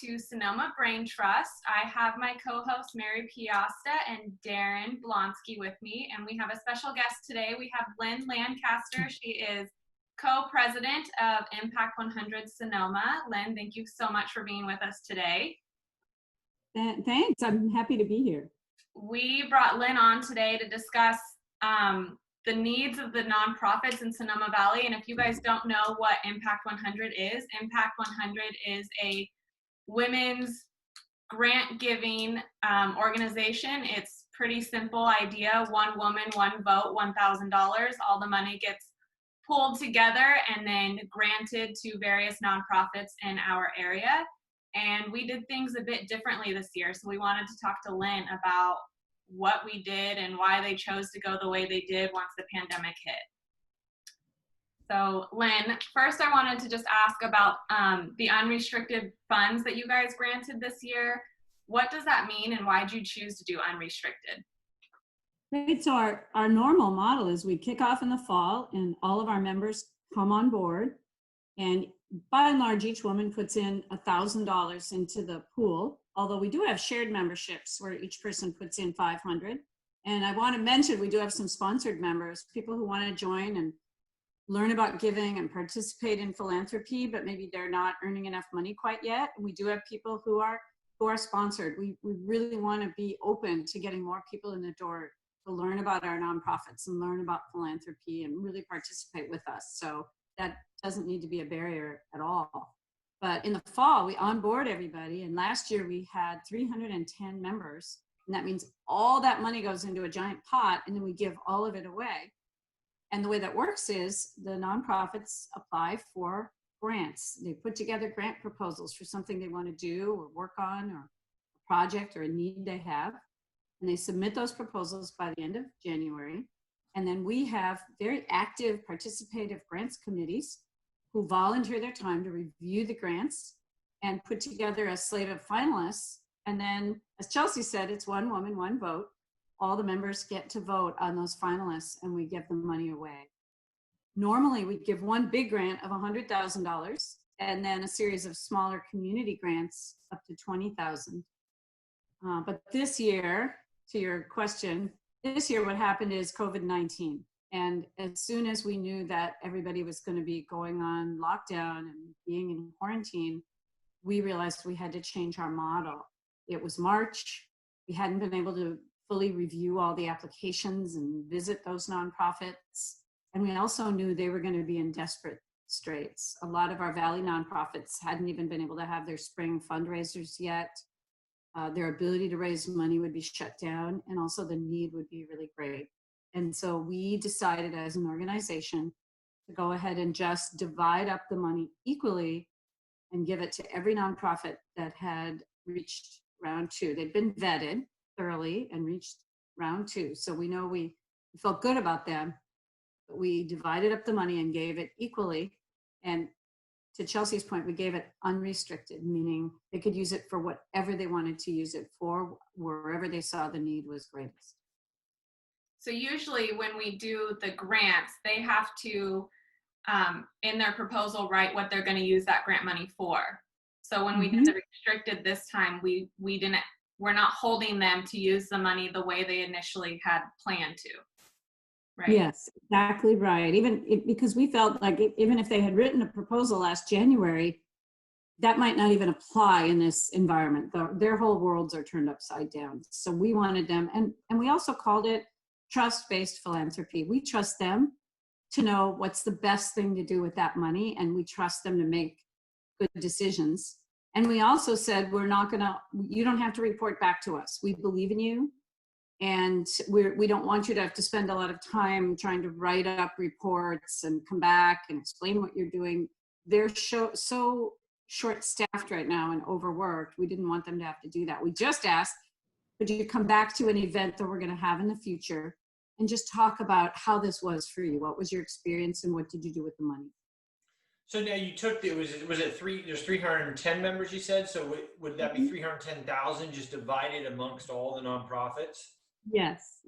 to Sonoma Brain Trust. I have my co-host Mary Piasta and Daren Blonski with me, and we have a special guest today. We have Lynne Lancaster. She is co-president of Impact100 Sonoma. Lynne, thank you so much for being with us today. Thanks. I'm happy to be here. We brought Lynne on today to discuss the needs of the nonprofits in Sonoma Valley. And if you guys don't know what Impact100 is, Impact100 is a women's grant giving organization. It's pretty simple idea. One woman, one vote, $1,000. All the money gets pulled together and then granted to various nonprofits in our area. And we did things a bit differently this year. So we wanted to talk to Lynne about what we did and why they chose to go the way they did once the pandemic hit. So Lynne, first I wanted to just ask about the unrestricted funds that you guys granted this year. What does that mean and why did you choose to do unrestricted? Right, so our normal model is we kick off in the fall and all of our members come on board, and by and large each woman puts in $1,000 into the pool, although we do have shared memberships where each person puts in $500. And I want to mention we do have some sponsored members, people who want to join and learn about giving and participate in philanthropy, but maybe they're not earning enough money quite yet. And we do have people who are sponsored. We really want to be open to getting more people in the door to learn about our nonprofits and learn about philanthropy and really participate with us. So that doesn't need to be a barrier at all. But in the fall, we onboard everybody. And last year we had 310 members. And that means all that money goes into a giant pot and then we give all of it away. And the way that works is the nonprofits apply for grants. They put together grant proposals for something they want to do or work on, or a project or a need they have. And they submit those proposals by the end of January. And then we have very active participative grants committees who volunteer their time to review the grants and put together a slate of finalists. And then, as Chelsie said, it's one woman, one vote. All the members get to vote on those finalists and we give the money away. Normally, we give one big grant of $100,000 and then a series of smaller community grants up to $20,000. But this year, to your question, this year what happened is COVID-19. And as soon as we knew that everybody was going to be going on lockdown and being in quarantine, we realized we had to change our model. It was March. We hadn't been able to fully review all the applications and visit those nonprofits. And we also knew they were going to be in desperate straits. A lot of our Valley nonprofits hadn't even been able to have their spring fundraisers yet. Their ability to raise money would be shut down, and also the need would be really great. And so we decided as an organization to go ahead and just divide up the money equally and give it to every nonprofit that had reached round two. They'd been vetted thoroughly and reached round two. So we know we felt good about them, but we divided up the money and gave it equally. And to Chelsea's point, we gave it unrestricted, meaning they could use it for whatever they wanted to use it for, wherever they saw the need was greatest. So usually when we do the grants, they have to, in their proposal, write what they're going to use that grant money for. So when we did the restricted this time, we're not holding them to use the money the way they initially had planned to. Right? Yes, exactly right. Because we felt like even if they had written a proposal last January, that might not even apply in this environment. Their whole worlds are turned upside down. So we wanted them, and we also called it trust-based philanthropy. We trust them to know what's the best thing to do with that money, and we trust them to make good decisions. And we also said, you don't have to report back to us. We believe in you. And we don't want you to have to spend a lot of time trying to write up reports and come back and explain what you're doing. They're so short-staffed right now and overworked. We didn't want them to have to do that. We just asked, could you come back to an event that we're going to have in the future and just talk about how this was for you? What was your experience and what did you do with the money? So now you took there's 310 members, you said, so would that be 310,000 just divided amongst all the nonprofits? Yes,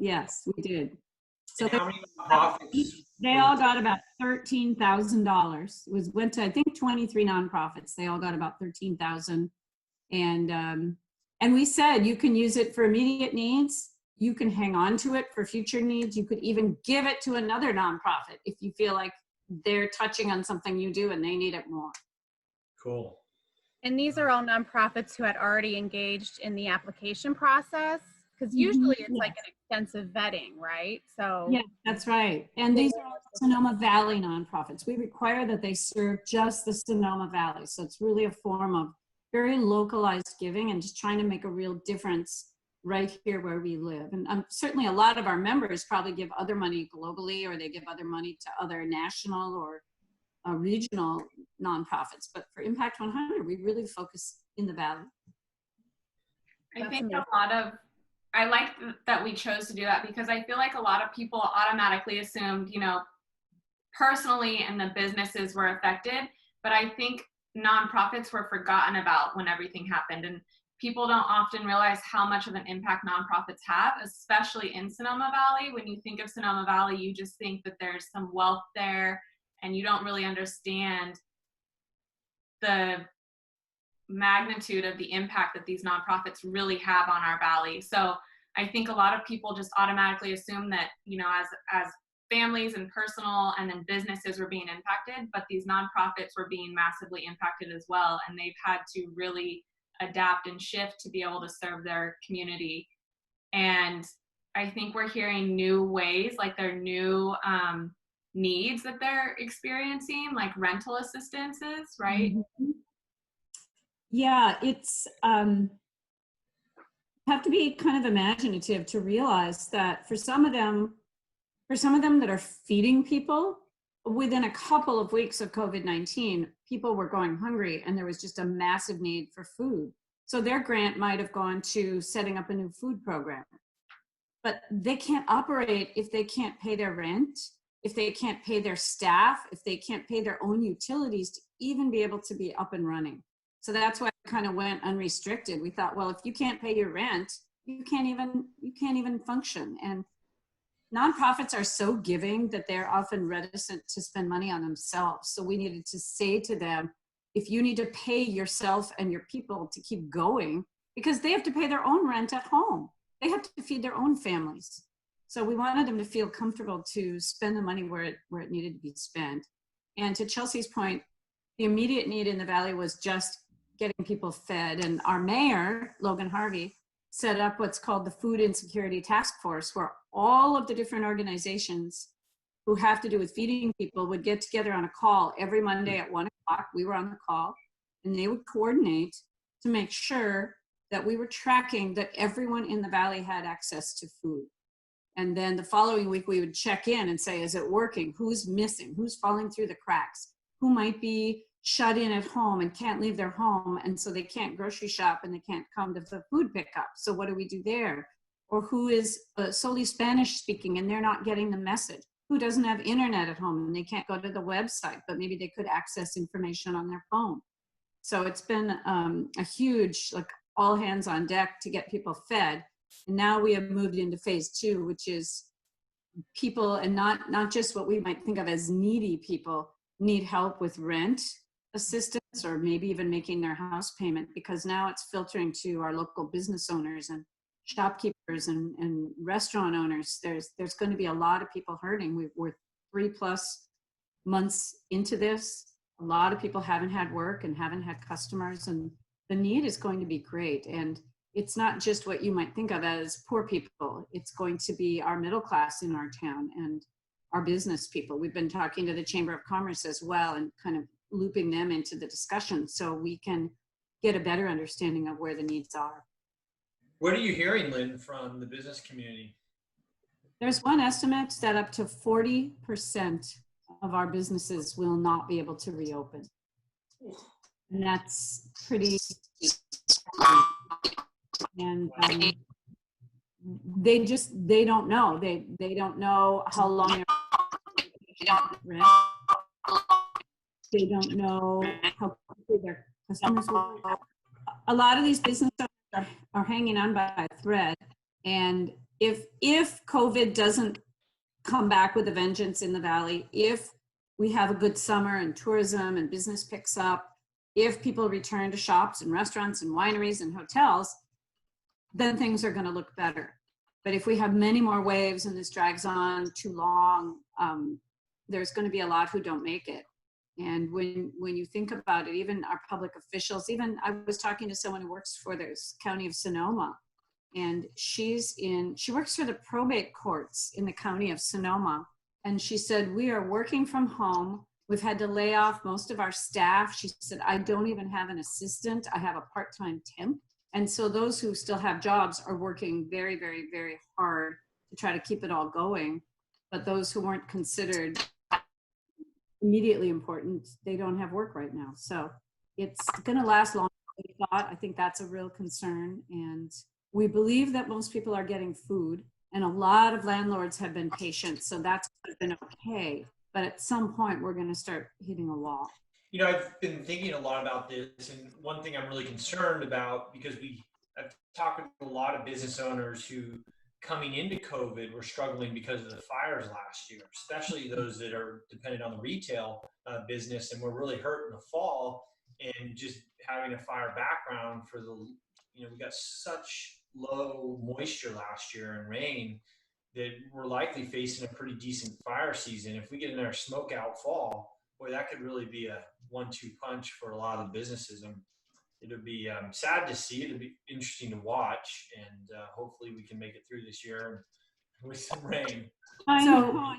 we did. So how many nonprofits? They all got about $13,000. Went to, I think, 23 nonprofits. They all got about $13,000. And we said, you can use it for immediate needs. You can hang on to it for future needs. You could even give it to another nonprofit if you feel like they're touching on something you do and they need it more. Cool. And these are all nonprofits who had already engaged in the application process, because usually it's like an extensive vetting, right? So yeah, that's right. And these are all Sonoma Valley nonprofits. We require that they serve just the Sonoma Valley. So it's really a form of very localized giving and just trying to make a real difference right here where we live. And certainly a lot of our members probably give other money globally, or they give other money to other national or regional nonprofits. But for Impact 100, we really focus in the Valley. I think I like that we chose to do that, because I feel like a lot of people automatically assumed, you know, personally and the businesses were affected, but I think nonprofits were forgotten about when everything happened. And people don't often realize how much of an impact nonprofits have, especially in Sonoma Valley. When you think of Sonoma Valley, you just think that there's some wealth there, and you don't really understand the magnitude of the impact that these nonprofits really have on our valley. So I think a lot of people just automatically assume that, you know, as families and personal and then businesses were being impacted, but these nonprofits were being massively impacted as well. And they've had to really adapt and shift to be able to serve their community. And I think we're hearing new ways, like there are new needs that they're experiencing, like rental assistances, right? Mm-hmm. Yeah, it's have to be kind of imaginative to realize that for some of them that are feeding people, within a couple of weeks of COVID-19, people were going hungry and there was just a massive need for food. So their grant might have gone to setting up a new food program. But they can't operate if they can't pay their rent, if they can't pay their staff, if they can't pay their own utilities to even be able to be up and running. So that's why we kind of went unrestricted. We thought, well, if you can't pay your rent, you can't even function. And nonprofits are so giving that they're often reticent to spend money on themselves. So we needed to say to them, if you need to pay yourself and your people to keep going, because they have to pay their own rent at home. They have to feed their own families. So we wanted them to feel comfortable to spend the money where it needed to be spent. And to Chelsea's point, the immediate need in the Valley was just getting people fed. And our mayor, Logan Harvey, set up what's called the Food Insecurity Task Force, where all of the different organizations who have to do with feeding people would get together on a call every Monday at 1 o'clock. We were on the call, and they would coordinate to make sure that we were tracking that everyone in the Valley had access to food. And then the following week, we would check in and say, is it working? Who's missing? Who's falling through the cracks? Who might be shut in at home and can't leave their home, and so they can't grocery shop and they can't come to the food pickup? So what do we do there? Or who is solely Spanish speaking and they're not getting the message? Who doesn't have internet at home and they can't go to the website, but maybe they could access information on their phone? So it's been a huge, like, all hands on deck to get people fed. And now we have moved into phase 2, which is people, and not just what we might think of as needy people, need help with rent assistance, or maybe even making their house payment, because now it's filtering to our local business owners and shopkeepers and restaurant owners. There's going to be a lot of people hurting. We're 3+ months into this. A lot of people haven't had work and haven't had customers, and the need is going to be great. And it's not just what you might think of as poor people. It's going to be our middle class in our town and our business people. We've been talking to the Chamber of Commerce as well and kind of looping them into the discussion so we can get a better understanding of where the needs are. What are you hearing, Lynn, from the business community? There's one estimate that up to 40% of our businesses will not be able to reopen. And that's pretty, and they don't know. They don't know how long they don't know how quickly their customers will. A lot of these businesses are hanging on by a thread. And if COVID doesn't come back with a vengeance in the Valley, if we have a good summer and tourism and business picks up, if people return to shops and restaurants and wineries and hotels, then things are going to look better. But if we have many more waves and this drags on too long, there's going to be a lot who don't make it. And when you think about it, even our public officials, even I was talking to someone who works for the county of Sonoma, and she works for the probate courts in the county of Sonoma. And she said, we are working from home. We've had to lay off most of our staff. She said, I don't even have an assistant. I have a part-time temp. And so those who still have jobs are working very, very, very hard to try to keep it all going. But those who weren't considered immediately important, they don't have work right now. So it's going to last longer than we thought. I think that's a real concern. And we believe that most people are getting food, and a lot of landlords have been patient. So that's been okay. But at some point, we're going to start hitting a wall. You know, I've been thinking a lot about this, and one thing I'm really concerned about, because I've talked with a lot of business owners who, coming into COVID, were struggling because of the fires last year, especially those that are dependent on the retail business, and were really hurt in the fall. And just having a fire background for we got such low moisture last year and rain that we're likely facing a pretty decent fire season. If we get another smoke out fall, boy, that could really be a 1-2 punch for a lot of businesses. And it'll be sad to see. It'll be interesting to watch, and hopefully we can make it through this year with some rain. I know.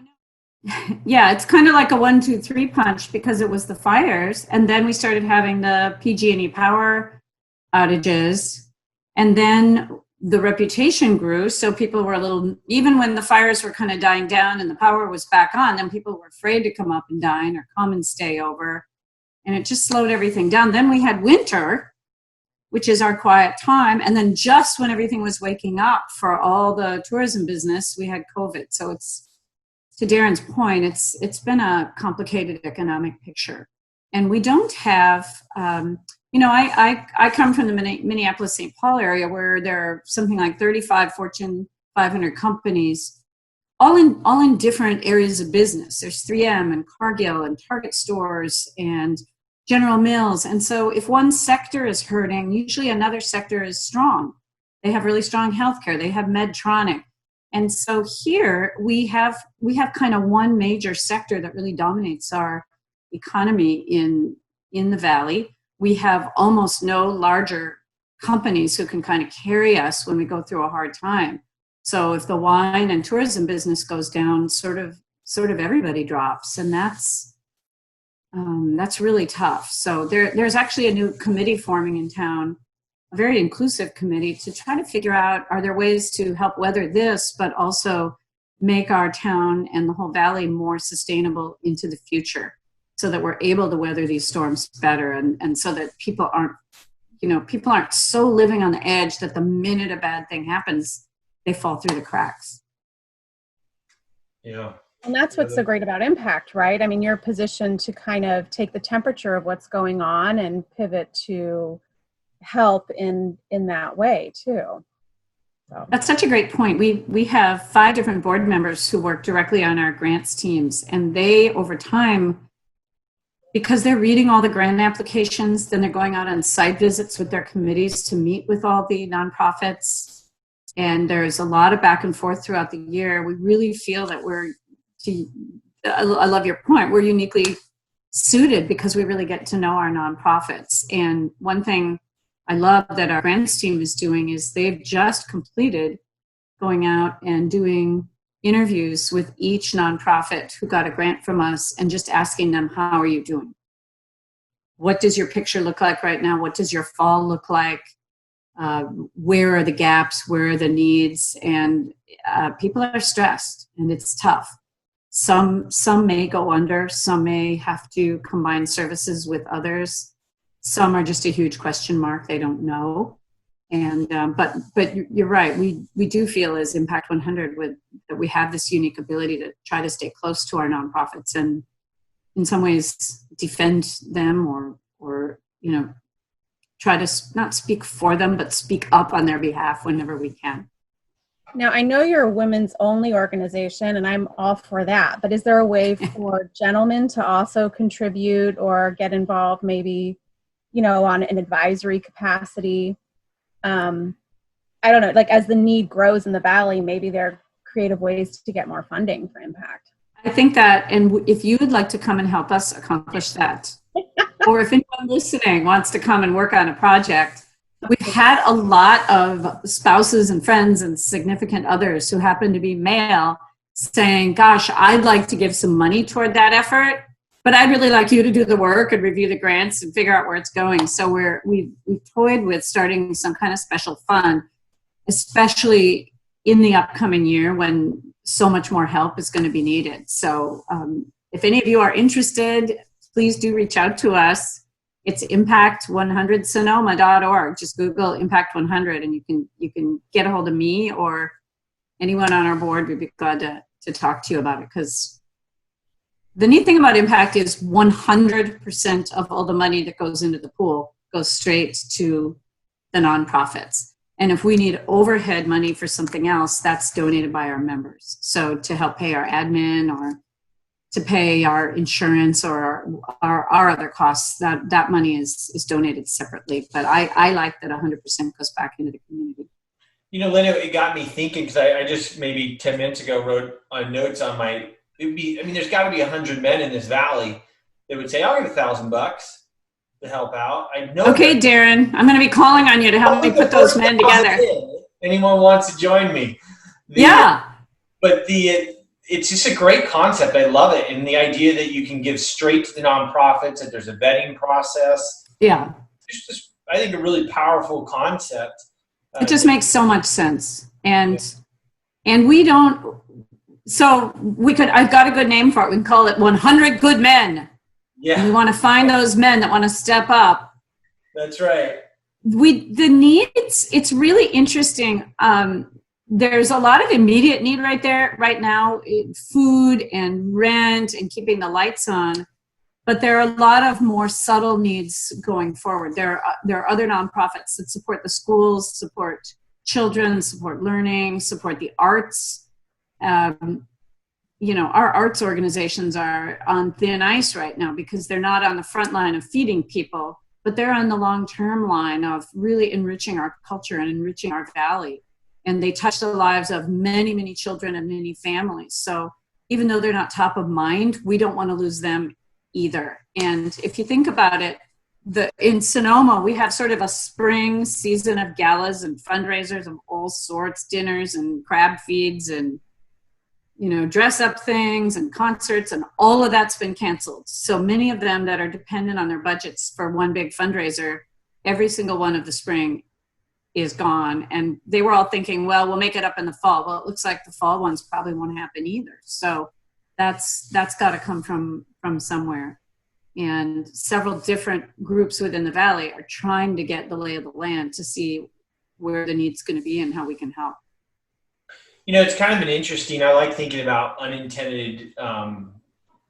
Yeah, it's kind of like a 1-2-3 punch, because it was the fires, and then we started having the PG&E power outages, and then the reputation grew. So people were even when the fires were kind of dying down and the power was back on, then people were afraid to come up and dine or come and stay over. And it just slowed everything down. Then we had winter, which is our quiet time. And then just when everything was waking up for all the tourism business, we had COVID. So it's, to Daren's point, it's been a complicated economic picture. And we don't have, I come from the Minneapolis-St. Paul area, where there are something like 35 Fortune 500 companies, all in different areas of business. There's 3M and Cargill and Target stores and General Mills. And so if one sector is hurting, usually another sector is strong. They have really strong healthcare. They have Medtronic. And so here we have kind of one major sector that really dominates our economy in the Valley. We have almost no larger companies who can kind of carry us when we go through a hard time. So if the wine and tourism business goes down, sort of everybody drops, and that's really tough. So there's actually a new committee forming in town, a very inclusive committee, to try to figure out, are there ways to help weather this, but also make our town and the whole valley more sustainable into the future, so that we're able to weather these storms better, and so that people aren't so living on the edge that the minute a bad thing happens, they fall through the cracks. Yeah. And that's what's so great about Impact, right? I mean, you're positioned to kind of take the temperature of what's going on and pivot to help in that way too. So. That's such a great point. We have 5 different board members who work directly on our grants teams, and they, over time, because they're reading all the grant applications, then they're going out on site visits with their committees to meet with all the nonprofits. And there's a lot of back and forth throughout the year. We really feel that I love your point, we're uniquely suited because we really get to know our nonprofits. And one thing I love that our grants team is doing is they've just completed going out and doing interviews with each nonprofit who got a grant from us, and just asking them, how are you doing? What does your picture look like right now? What does your fall look like? Where are the gaps? Where are the needs? And people are stressed, and it's tough. Some may go under, some may have to combine services with others. Some are just a huge question mark, they don't know. And but you're right, we do feel as Impact 100 that we have this unique ability to try to stay close to our nonprofits and in some ways defend them, or try to not speak for them, but speak up on their behalf whenever we can. Now, I know you're a women's only organization, and I'm all for that, but is there a way for gentlemen to also contribute or get involved, maybe on an advisory capacity. I don't know, like as the need grows in the Valley, maybe there are creative ways to get more funding for impact. I think that, and if you would like to come and help us accomplish that, or if anyone listening wants to come and work on a project, we've had a lot of spouses and friends and significant others who happen to be male saying, gosh, I'd like to give some money toward that effort, but I'd really like you to do the work and review the grants and figure out where it's going. So we've toyed with starting some kind of special fund, especially in the upcoming year when so much more help is going to be needed. So if any of you are interested, please do reach out to us. It's Impact100Sonoma.org. Just Google Impact100 and you can get a hold of me or anyone on our board. We'd be glad to talk to you about it, because the neat thing about Impact is 100% of all the money that goes into the pool goes straight to the nonprofits. And if we need overhead money for something else, that's donated by our members. So to help pay our admin or to pay our insurance or our other costs, that money is donated separately. But I like that 100% goes back into the community. Lynne, it got me thinking, because I just maybe 10 minutes ago wrote notes on there's got to be 100 men in this Valley that would say, I'll give $1,000 to help out. I know. Okay, Daren, I'm going to be calling on you to help me put those men together. Anyone wants to join me? But it's just a great concept. I love it. And the idea that you can give straight to the nonprofits, that there's a vetting process. Yeah. It's just, I think, a really powerful concept. It just makes so much sense. And we don't, so I've got a good name for it. We can call it 100 Good Men. Yeah. And we want to find those men that want to step up. That's right. The needs, it's really interesting. There's a lot of immediate need right now, food and rent and keeping the lights on. But there are a lot of more subtle needs going forward. There are other nonprofits that support the schools, support children, support learning, support the arts. Our arts organizations are on thin ice right now because they're not on the front line of feeding people, but they're on the long-term line of really enriching our culture and enriching our Valley. And they touch the lives of many, many children and many families. So even though they're not top of mind, we don't want to lose them either. And if you think about it, in Sonoma, we have sort of a spring season of galas and fundraisers of all sorts, dinners and crab feeds and dress up things and concerts, and all of that's been canceled. So many of them that are dependent on their budgets for one big fundraiser, every single one of the spring is gone. And they were all thinking, well, we'll make it up in the fall. Well, it looks like the fall ones probably won't happen either. So that's got to come from somewhere. And several different groups within the Valley are trying to get the lay of the land to see where the need's going to be and how we can help. It's kind of been interesting. I like thinking about unintended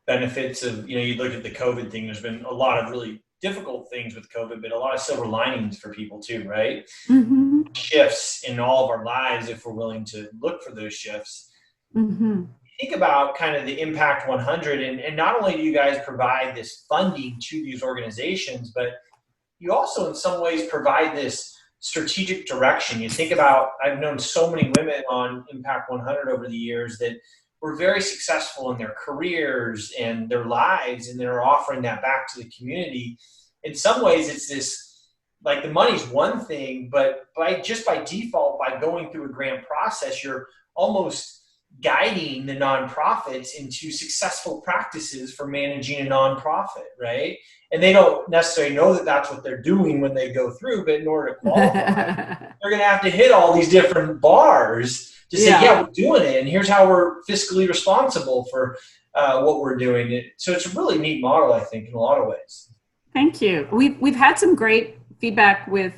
benefits of, you look at the COVID thing. There's been a lot of really difficult things with COVID, but a lot of silver linings for people too, right? Mm-hmm. Shifts in all of our lives if we're willing to look for those shifts. Mm-hmm. Think about kind of the Impact 100, and not only do you guys provide this funding to these organizations, but you also in some ways provide this strategic direction. You think about, I've known so many women on Impact 100 over the years that were very successful in their careers and their lives, and they're offering that back to the community. In some ways, it's this, like, the money's one thing, but by default, by going through a grant process, you're almost guiding the nonprofits into successful practices for managing a nonprofit, right? And they don't necessarily know that that's what they're doing when they go through, but in order to qualify, they're going to have to hit all these different bars to say, yeah, we're doing it, and here's how we're fiscally responsible for what we're doing. So it's a really neat model, I think, in a lot of ways. Thank you. We've had some great feedback with,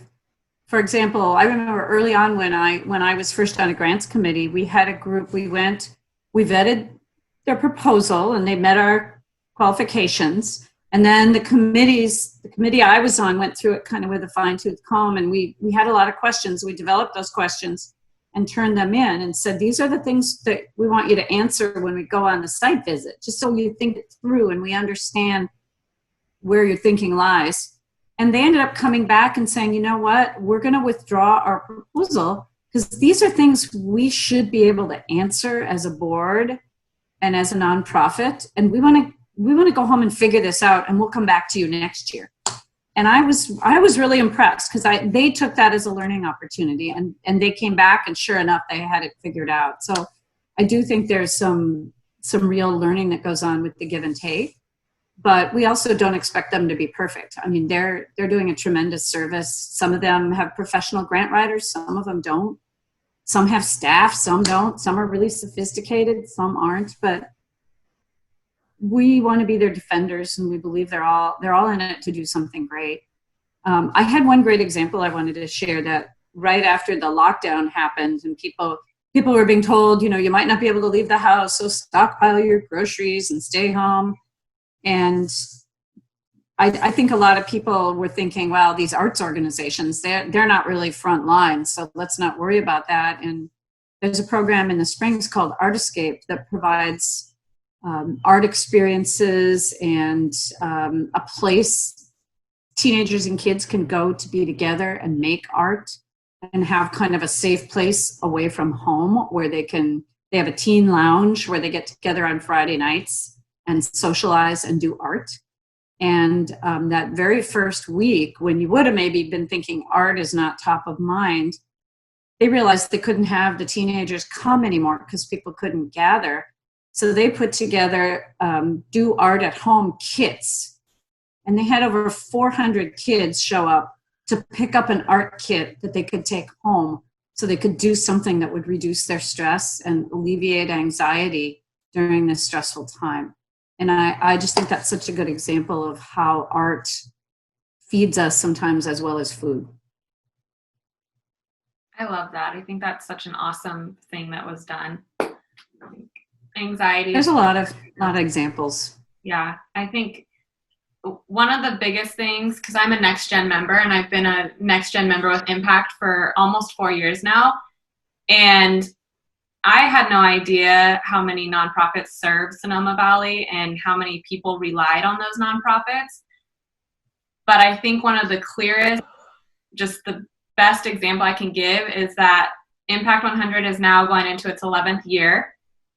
for example, I remember early on when I was first on a grants committee, we had a group, we vetted their proposal and they met our qualifications. And then the committee I was on went through it kind of with a fine-tooth comb, and we had a lot of questions. We developed those questions and turned them in and said, these are the things that we want you to answer when we go on the site visit, just so you think it through and we understand where your thinking lies. And they ended up coming back and saying, you know what, we're going to withdraw our proposal because these are things we should be able to answer as a board and as a nonprofit. And we want to go home and figure this out, and we'll come back to you next year. And I was really impressed because they took that as a learning opportunity, and they came back, and sure enough, they had it figured out. So I do think there's some real learning that goes on with the give and take, but we also don't expect them to be perfect. I mean, they're doing a tremendous service. Some of them have professional grant writers, some of them don't. Some have staff, some don't. Some are really sophisticated, some aren't, but we want to be their defenders, and we believe they're all in it to do something great. I had one great example I wanted to share that right after the lockdown happened and people were being told, you might not be able to leave the house, so stockpile your groceries and stay home. And I think a lot of people were thinking, well, these arts organizations, they're not really front line, so let's not worry about that. And there's a program in the Springs called Art Escape that provides art experiences and a place teenagers and kids can go to be together and make art and have kind of a safe place away from home where they have a teen lounge where they get together on Friday nights and socialize and do art. And that very first week, when you would have maybe been thinking art is not top of mind, they realized they couldn't have the teenagers come anymore because people couldn't gather. So they put together do art at home kits. And they had over 400 kids show up to pick up an art kit that they could take home so they could do something that would reduce their stress and alleviate anxiety during this stressful time. And I just think that's such a good example of how art feeds us sometimes as well as food. I love that. I think that's such an awesome thing that was done. Anxiety. There's a lot of examples. Yeah, I think one of the biggest things, because I'm a Next Gen member and I've been a Next Gen member with Impact for almost 4 years now, and I had no idea how many nonprofits serve Sonoma Valley and how many people relied on those nonprofits. But I think one of the clearest, just the best example I can give is that Impact 100 is now going into its 11th year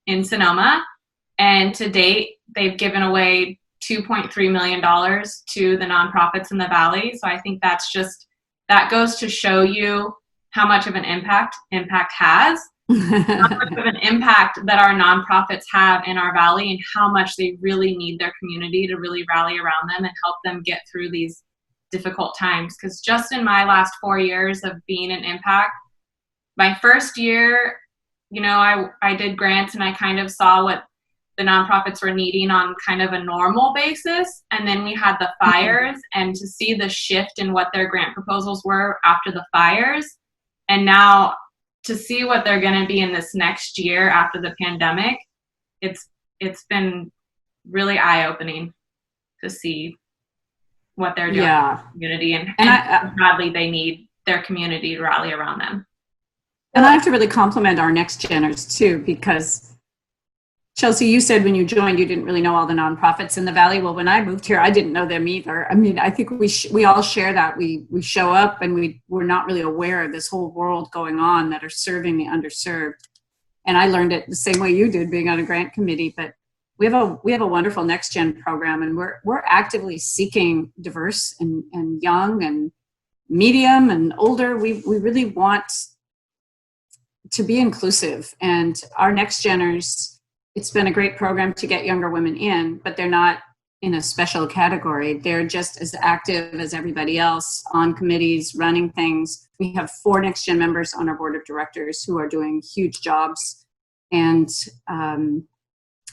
in Sonoma. And to date, they've given away $2.3 million to the nonprofits in the Valley. So I think that goes to show you how much of an impact has. How much of an impact that our nonprofits have in our Valley and how much they really need their community to really rally around them and help them get through these difficult times. Because just in my last 4 years of being an Impact, my first year, I did grants and I kind of saw what the nonprofits were needing on kind of a normal basis. And then we had the fires, and to see the shift in what their grant proposals were after the fires, and now to see what they're going to be in this next year after the pandemic, it's been really eye-opening to see what they're doing in the community and how badly they need their community to rally around them. And I have to really compliment our Next Geners too, because Chelsie, you said when you joined, you didn't really know all the nonprofits in the Valley. Well, when I moved here, I didn't know them either. I mean, I think we all share that. We show up and we're not really aware of this whole world going on that are serving the underserved. And I learned it the same way you did, being on a grant committee. But we have a wonderful Next Gen program, and we're actively seeking diverse and young and medium and older. We really want to be inclusive, and our Next Geners, it's been a great program to get younger women in, but they're not in a special category. They're just as active as everybody else on committees, running things. We have 4 Next Gen members on our board of directors who are doing huge jobs. And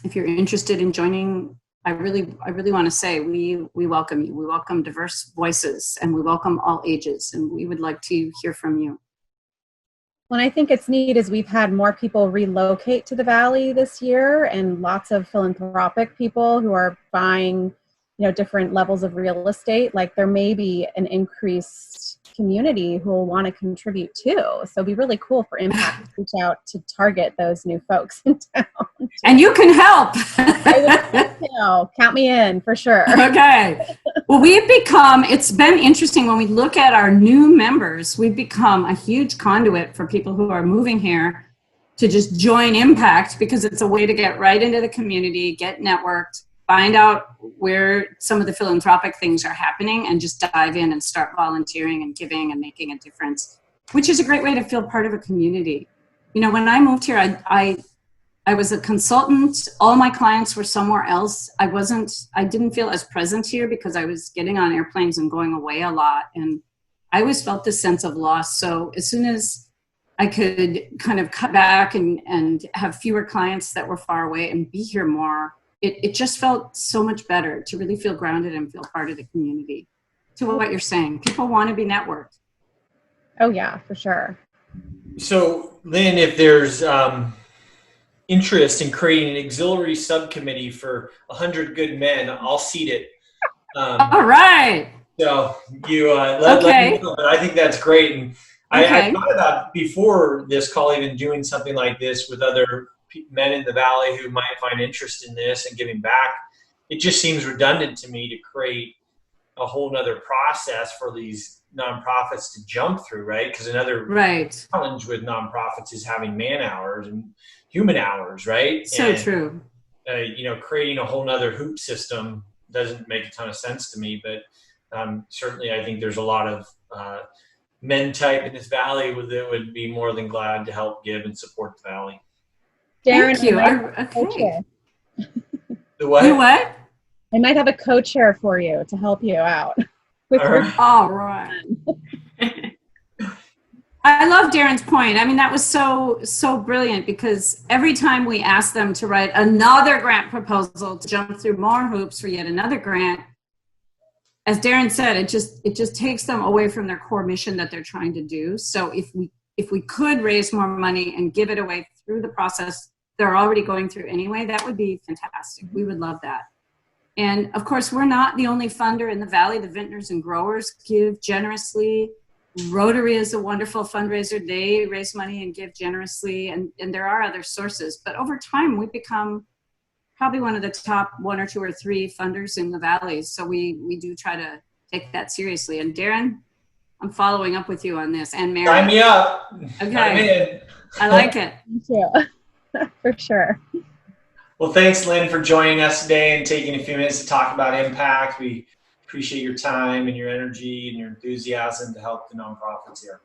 if you're interested in joining, I really want to say we welcome you. We welcome diverse voices, and we welcome all ages, and we would like to hear from you. Well, I think it's neat is we've had more people relocate to the Valley this year, and lots of philanthropic people who are buying, different levels of real estate. Like there may be an increased community who will want to contribute too. So it'd be really cool for Impact to reach out to target those new folks in town. And you can help. Count me in for sure. Okay. Well, it's been interesting when we look at our new members, we've become a huge conduit for people who are moving here to just join Impact, because it's a way to get right into the community, get networked, find out where some of the philanthropic things are happening, and just dive in and start volunteering and giving and making a difference, which is a great way to feel part of a community. You know, when I moved here, I was a consultant. All my clients were somewhere else. I didn't feel as present here because I was getting on airplanes and going away a lot. And I always felt this sense of loss. So as soon as I could kind of cut back and have fewer clients that were far away and be here more, it just felt so much better to really feel grounded and feel part of the community. To what you're saying, people want to be networked. Oh yeah, for sure. So Lynne, if there's interest in creating an auxiliary subcommittee for 100 good men, I'll seat it. All right. So you let me know, but I think that's great. And I thought about before this call even doing something like this with other men in the Valley who might find interest in this and giving back. It just seems redundant to me to create a whole nother process for these nonprofits to jump through, right? Because another challenge with nonprofits is having man hours and human hours, right? So true. You know, creating a whole nother hoop system doesn't make a ton of sense to me, but certainly I think there's a lot of men type in this Valley that would be more than glad to help give and support the Valley. Daren, thank you. Okay. The what? You what? I might have a co-chair for you to help you out. All right. I love Daren's point. I mean, that was so brilliant, because every time we ask them to write another grant proposal to jump through more hoops for yet another grant, as Daren said, it just takes them away from their core mission that they're trying to do. So if we could raise more money and give it away through the process they're already going through anyway, that would be fantastic. We would love that. And of course, we're not the only funder in the Valley. The vintners and growers give generously. Rotary is a wonderful fundraiser. They raise money and give generously. And there are other sources. But over time, we've become probably one of the top 1 or 2 or 3 funders in the Valley. So we do try to take that seriously. And Daren, I'm following up with you on this. And Mary. Sign me up. Okay. I'm in. I like it. Me too. For sure. Well, thanks, Lynne, for joining us today and taking a few minutes to talk about Impact. We appreciate your time and your energy and your enthusiasm to help the nonprofits here.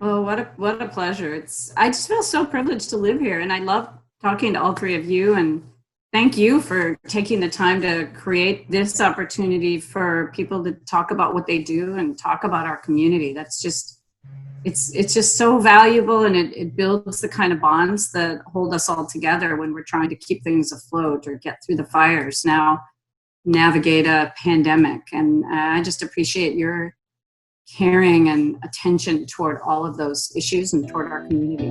Oh, what a pleasure. I just feel so privileged to live here, and I love talking to all 3 of you, and thank you for taking the time to create this opportunity for people to talk about what they do and talk about our community. That's just, it's just so valuable, and it builds the kind of bonds that hold us all together when we're trying to keep things afloat or get through the fires, now navigate a pandemic. And I just appreciate your caring and attention toward all of those issues and toward our community.